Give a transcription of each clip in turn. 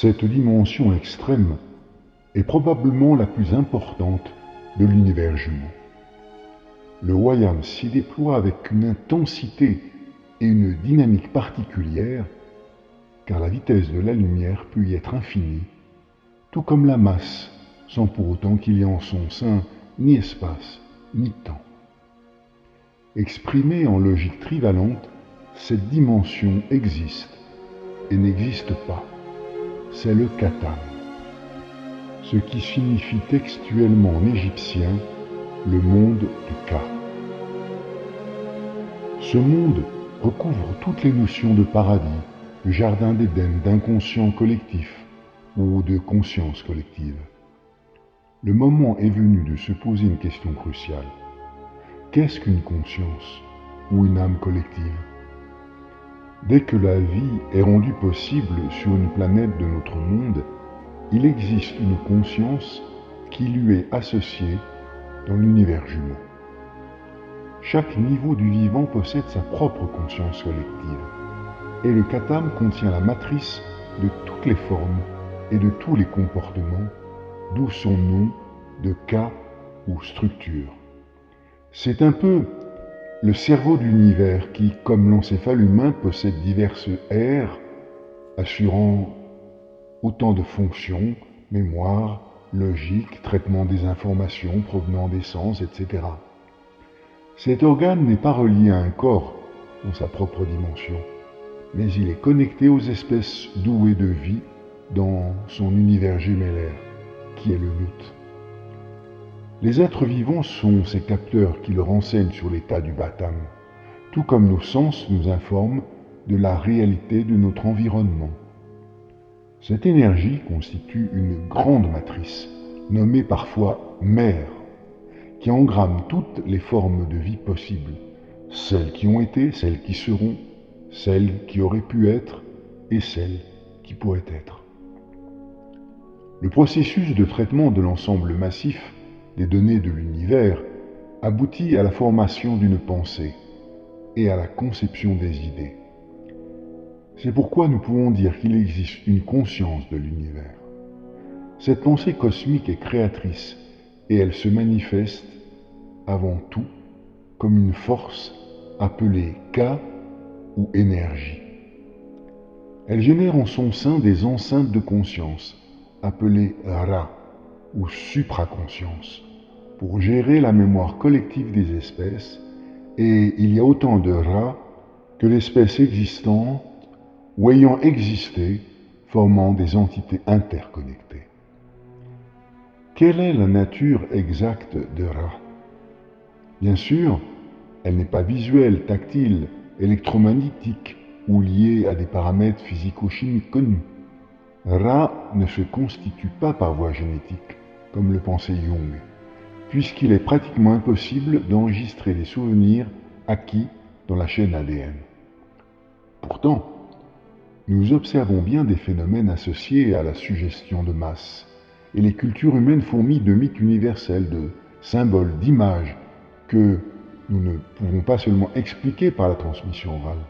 Cette dimension extrême est probablement la plus importante de l'univers jumeau. Le Wayam s'y déploie avec une intensité et une dynamique particulières, car la vitesse de la lumière peut y être infinie, tout comme la masse, sans pour autant qu'il y ait en son sein ni espace, ni temps. Exprimée en logique trivalente, cette dimension existe et n'existe pas. C'est le Katam, ce qui signifie textuellement en égyptien le monde du Ka. Ce monde recouvre toutes les notions de paradis, de jardin d'Éden, d'inconscient collectif ou de conscience collective. Le moment est venu de se poser une question cruciale. Qu'est-ce qu'une conscience ou une âme collective ? Dès que la vie est rendue possible sur une planète de notre monde, il existe une conscience qui lui est associée dans l'univers jumeau. Chaque niveau du vivant possède sa propre conscience collective, et le Katam contient la matrice de toutes les formes et de tous les comportements, d'où son nom de Ka ou structure. C'est un peu le cerveau de l'univers qui, comme l'encéphale humain, possède diverses aires, assurant autant de fonctions, mémoire, logique, traitement des informations provenant des sens, etc. Cet organe n'est pas relié à un corps dans sa propre dimension, mais il est connecté aux espèces douées de vie dans son univers gémellaire, qui est le nut. Les êtres vivants sont ces capteurs qui le renseignent sur l'état du Batam, tout comme nos sens nous informent de la réalité de notre environnement. Cette énergie constitue une grande matrice, nommée parfois mère, qui engramme toutes les formes de vie possibles, celles qui ont été, celles qui seront, celles qui auraient pu être et celles qui pourraient être. Le processus de traitement de l'ensemble massif des données de l'univers aboutit à la formation d'une pensée et à la conception des idées. C'est pourquoi nous pouvons dire qu'il existe une conscience de l'univers. Cette pensée cosmique est créatrice et elle se manifeste avant tout comme une force appelée Ka ou énergie. Elle génère en son sein des enceintes de conscience appelées Ra ou supraconscience, pour gérer la mémoire collective des espèces, et il y a autant de Ra que d'espèces existantes ou ayant existé, formant des entités interconnectées. Quelle est la nature exacte de Ra ? Bien sûr, elle n'est pas visuelle, tactile, électromagnétique ou liée à des paramètres physico-chimiques connus. Ra ne se constitue pas par voie génétique, comme le pensait Jung, puisqu'il est pratiquement impossible d'enregistrer les souvenirs acquis dans la chaîne ADN. Pourtant, nous observons bien des phénomènes associés à la suggestion de masse, et les cultures humaines fourmillent de mythes universels, de symboles, d'images, que nous ne pouvons pas seulement expliquer par la transmission orale.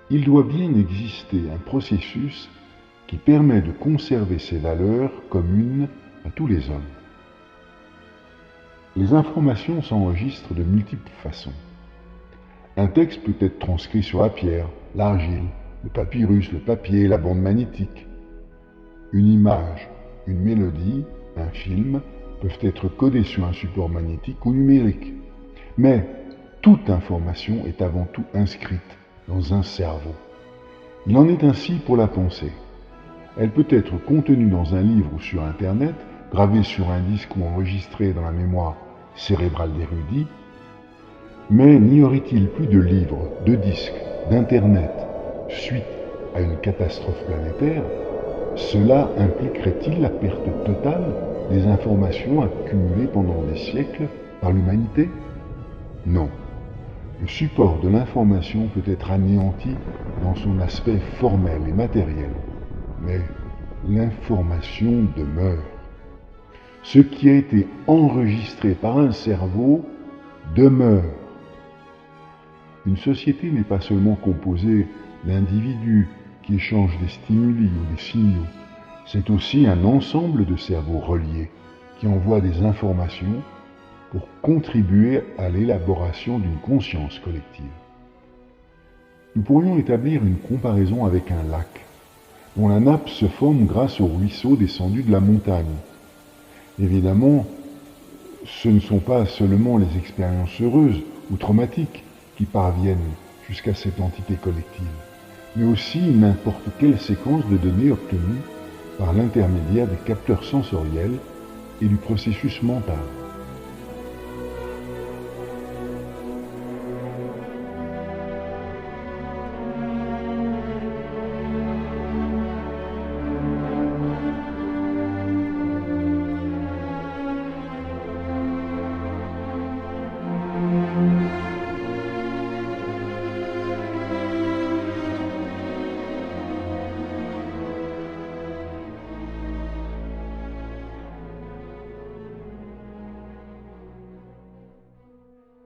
Il doit bien exister un processus qui permet de conserver ces valeurs communes à tous les hommes. Les informations s'enregistrent de multiples façons. Un texte peut être transcrit sur la pierre, l'argile, le papyrus, le papier, la bande magnétique. Une image, une mélodie, un film peuvent être codés sur un support magnétique ou numérique. Mais toute information est avant tout inscrite dans un cerveau. Il en est ainsi pour la pensée. Elle peut être contenue dans un livre ou sur Internet, gravée sur un disque ou enregistrée dans la mémoire cérébrale d'érudits, mais n'y aurait-il plus de livres, de disques, d'Internet suite à une catastrophe planétaire? Cela impliquerait-il la perte totale des informations accumulées pendant des siècles par l'humanité? Non. Le support de l'information peut être anéanti dans son aspect formel et matériel, mais l'information demeure. Ce qui a été enregistré par un cerveau demeure. Une société n'est pas seulement composée d'individus qui échangent des stimuli ou des signaux, c'est aussi un ensemble de cerveaux reliés qui envoient des informations pour contribuer à l'élaboration d'une conscience collective. Nous pourrions établir une comparaison avec un lac, dont la nappe se forme grâce aux ruisseaux descendus de la montagne. Évidemment, ce ne sont pas seulement les expériences heureuses ou traumatiques qui parviennent jusqu'à cette entité collective, mais aussi n'importe quelle séquence de données obtenues par l'intermédiaire des capteurs sensoriels et du processus mental.